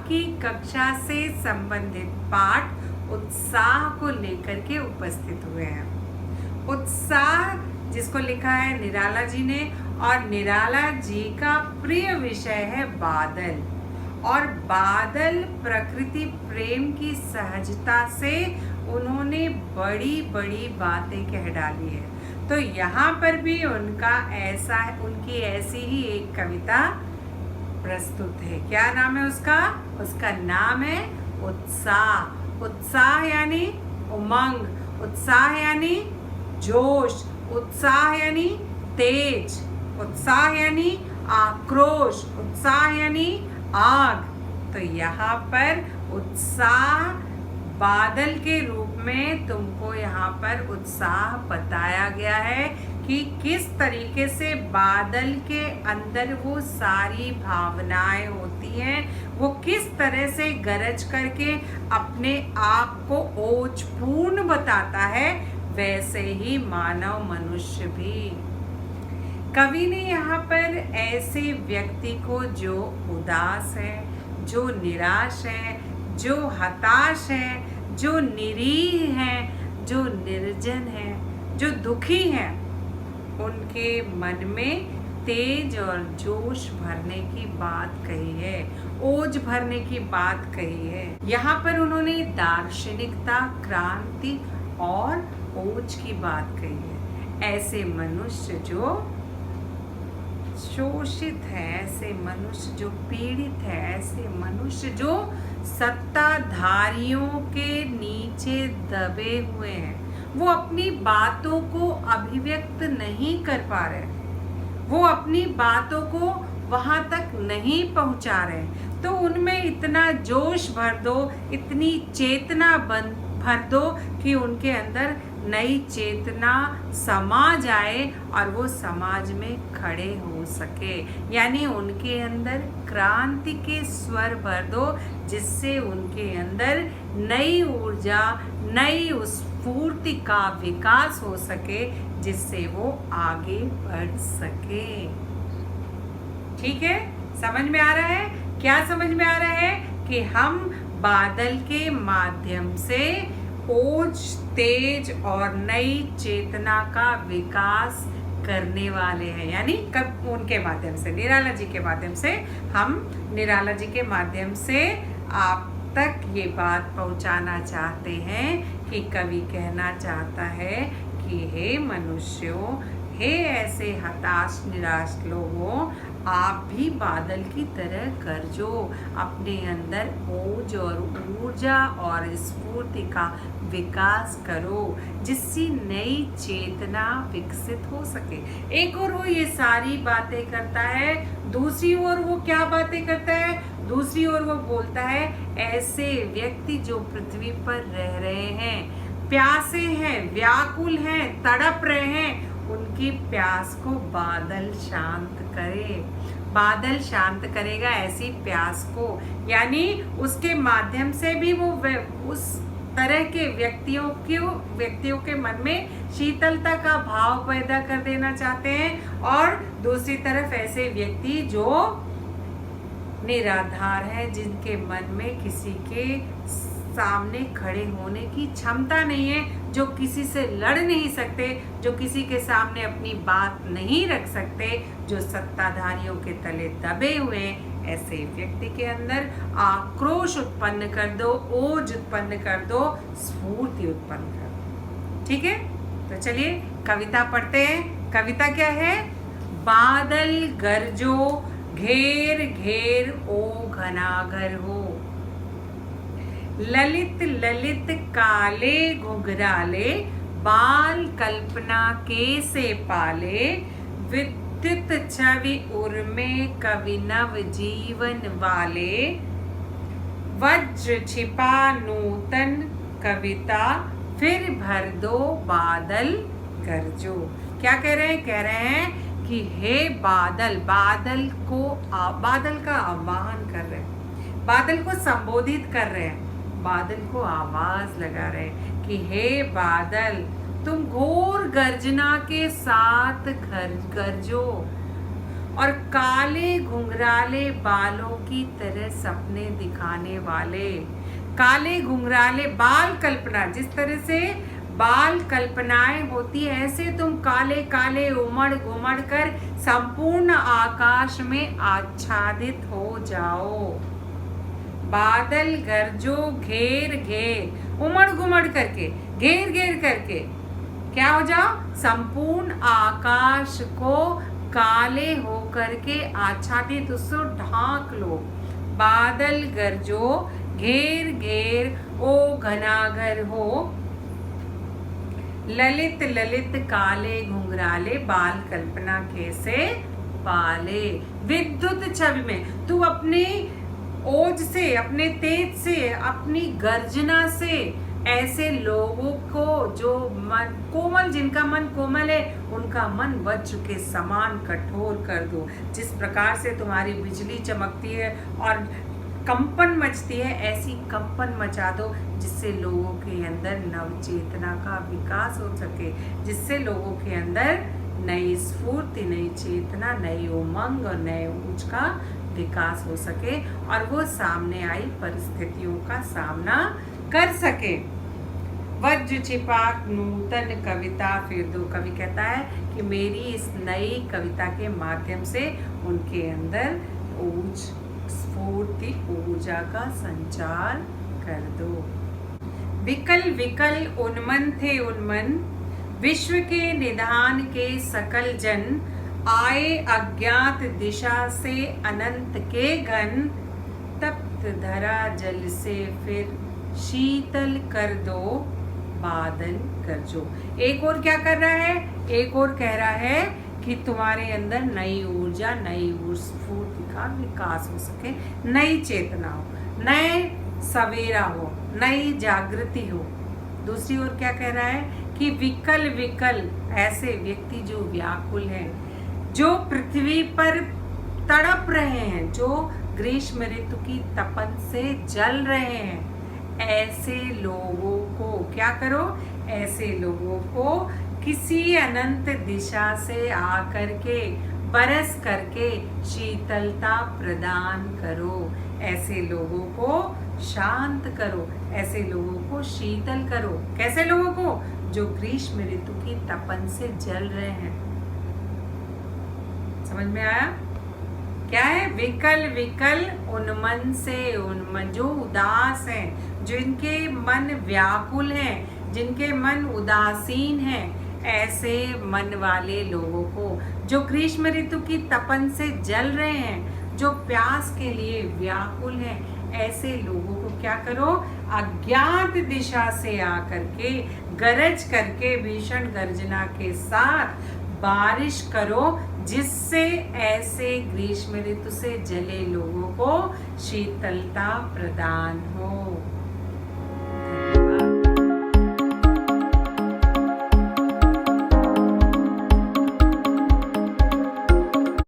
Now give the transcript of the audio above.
आपकी कक्षा से संबंधित पाठ उत्साह को लेकर के उपस्थित हुए हैं। उत्साह जिसको लिखा है निराला जी ने, और निराला जी का प्रिय विषय है बादल। और बादल प्रकृति प्रेम की सहजता से उन्होंने बड़ी बड़ी बातें कह डाली है। तो यहाँ पर भी उनकी ऐसी ही एक कविता प्रस्तुत है। क्या नाम है उसका? उसका नाम है उत्साह। उत्साह यानी उमंग, उत्साह यानी जोश, उत्साह यानी तेज, उत्साह यानी आक्रोश, उत्साह यानी आग। तो यहाँ पर उत्साह बादल के रूप में तुमको यहाँ पर उत्साह बताया गया है कि किस तरीके से बादल के अंदर वो सारी भावनाएं होती हैं, वो किस तरह से गरज करके अपने आप को ओजपूर्ण बताता है, वैसे ही मानव मनुष्य भी। कवि ने यहाँ पर ऐसे व्यक्ति को जो उदास है, जो निराश है, जो हताश है, जो निरीह है, जो निर्जन है, जो दुखी है, उनके मन में तेज और जोश भरने की बात कही है, ओज भरने की बात कही है। यहाँ पर उन्होंने दार्शनिकता, क्रांति और ओज की बात कही है। ऐसे मनुष्य जो शोषित है, ऐसे मनुष्य जो पीड़ित है, ऐसे मनुष्य जो सत्ताधारियों के नीचे दबे हुए हैं, वो अपनी बातों को अभिव्यक्त नहीं कर पा रहे, वो अपनी बातों को वहां तक नहीं पहुंचा रहे, तो उनमें इतना जोश भर दो, इतनी चेतना भर दो कि उनके अंदर नई चेतना समा जाए और वो समाज में खड़े हो सके। यानी उनके अंदर क्रांति के स्वर भर दो, जिससे उनके अंदर नई ऊर्जा, नई स्फूर्ति का विकास हो सके, जिससे वो आगे बढ़ सके। ठीक है, समझ में आ रहा है? क्या समझ में आ रहा है? कि हम बादल के माध्यम से ओज, तेज और नई चेतना का विकास करने वाले हैं। यानी कब? उनके माध्यम से, निराला जी के माध्यम से। हम निराला जी के माध्यम से आप तक ये बात पहुंचाना चाहते हैं कि कवि कहना चाहता है कि हे मनुष्यों, हे ऐसे हताश निराश लोगों, आप भी बादल की तरह गरजो, अपने अंदर ओज और ऊर्जा और स्फूर्ति का विकास करो, जिससे नई चेतना विकसित हो सके। एक और वो ये सारी बातें करता है, दूसरी ओर वो क्या बातें करता है? दूसरी ओर वो बोलता है ऐसे व्यक्ति जो पृथ्वी पर रह रहे हैं, प्यासे हैं, व्याकुल हैं, तड़प रहे हैं, उनकी प्यास को बादल शांत करे। बादल शांत करेगा ऐसी प्यास को। यानी उसके माध्यम से भी वो उस तरह के व्यक्तियों के मन में शीतलता का भाव पैदा कर देना चाहते हैं। और दूसरी तरफ ऐसे व्यक्ति जो निराधार है, जिनके मन में किसी के सामने खड़े होने की क्षमता नहीं है, जो किसी से लड़ नहीं सकते, जो किसी के सामने अपनी बात नहीं रख सकते, जो सत्ताधारियों के तले दबे हुए हैं, ऐसे व्यक्ति के अंदर आक्रोश उत्पन्न कर दो, ओज उत्पन्न कर दो, स्फूर्ति उत्पन्न कर दो। ठीक है, तो चलिए कविता पढ़ते हैं। कविता क्या है? बादल गरजो, घेर घेर ओ घनाघर हो, ललित ललित काले घुघराले, बाल कल्पना के से पाले, विद्युत छवि उर्मे कवि नव जीवन वाले, वज्र छिपा नूतन कविता, फिर भर दो बादल गरजो। क्या कह रहे हैं? कह रहे हैं कि हे बादल, बादल का आह्वान कर रहे हैं, बादल को संबोधित कर रहे हैं, बादल को आवाज लगा रहे हैं कि हे बादल, तुम घोर गर्जना के साथ गरजो, और काले घुंघराले बालों की तरह सपने दिखाने वाले। काले घुंघराले बाल कल्पना, जिस तरह से बाल कल्पनाएं होती है ऐसे तुम काले काले उमड़ घुमड़ कर संपूर्ण आकाश में आच्छादित हो जाओ। बादल गरजो घेर घेर, उमड़ घुमड़ करके, घेर घेर करके क्या हो जाओ, संपूर्ण आकाश को काले हो करके आच्छादित, उसको ढांक लो। बादल गरजो घेर घेर ओ घनाघर हो, ललित ललित काले घुंघराले बाल कल्पना कैसे पाले। विद्युत छवि में तू अपने ओज से, अपने तेज से, अपनी गर्जना से ऐसे लोगों को जो मन कोमल, जिनका मन कोमल है उनका मन वज्र के समान कठोर कर दो। जिस प्रकार से तुम्हारी बिजली चमकती है और कंपन मचती है, ऐसी कंपन मचा दो जिससे लोगों के अंदर नव चेतना का विकास हो सके, जिससे लोगों के अंदर नई स्फूर्ति, नई चेतना, नई उमंग और नए ऊर्ज का विकास हो सके और वो सामने आई परिस्थितियों का सामना कर सके। वज्र छिपा नूतन कविता फिर दो। कवि कहता है कि मेरी इस नई कविता के माध्यम से उनके अंदर ऊर्ज, स्फूर्ति, ऊर्जा का संचार कर दो। विकल विकल उन्मन थे उन्मन, विश्व के निधान के सकल जन, आए अज्ञात दिशा से अनंत के घन, तप्त धरा जल से फिर शीतल कर दो बादल गरजो। एक और क्या कर रहा है, एक और कह रहा है कि तुम्हारे अंदर नई ऊर्जा, नई स्फूर्ति का विकास हो सके, नई चेतना हो, नए सवेरा हो, नई जागृति हो। दूसरी ओर क्या कह रहा है कि विकल विकल ऐसे व्यक्ति जो व्याकुल हैं, जो पृथ्वी पर तड़प रहे हैं, जो ग्रीष्म ऋतु की तपन से जल रहे हैं, ऐसे लोगों को क्या करो, ऐसे लोगों को किसी अनंत दिशा से आकर के बरस करके शीतलता प्रदान करो। ऐसे लोगों को शांत करो, ऐसे लोगों को शीतल करो। कैसे लोगों को, जो ग्रीष्म ऋतु की तपन से जल रहे हैं। समझ में आया क्या है? विकल विकल उन्मन से उन्मन, जो उदास हैं, जिनके मन व्याकुल हैं, जिनके मन उदासीन हैं, ऐसे मन वाले लोगों को, जो ग्रीष्म ऋतु की तपन से जल रहे हैं, जो प्यास के लिए व्याकुल हैं, ऐसे लोगों को क्या करो, अज्ञात दिशा से आकर के गरज करके भीषण गर्जना के साथ बारिश करो, जिससे ऐसे ग्रीष्म ऋतु से जले लोगों को शीतलता प्रदान हो।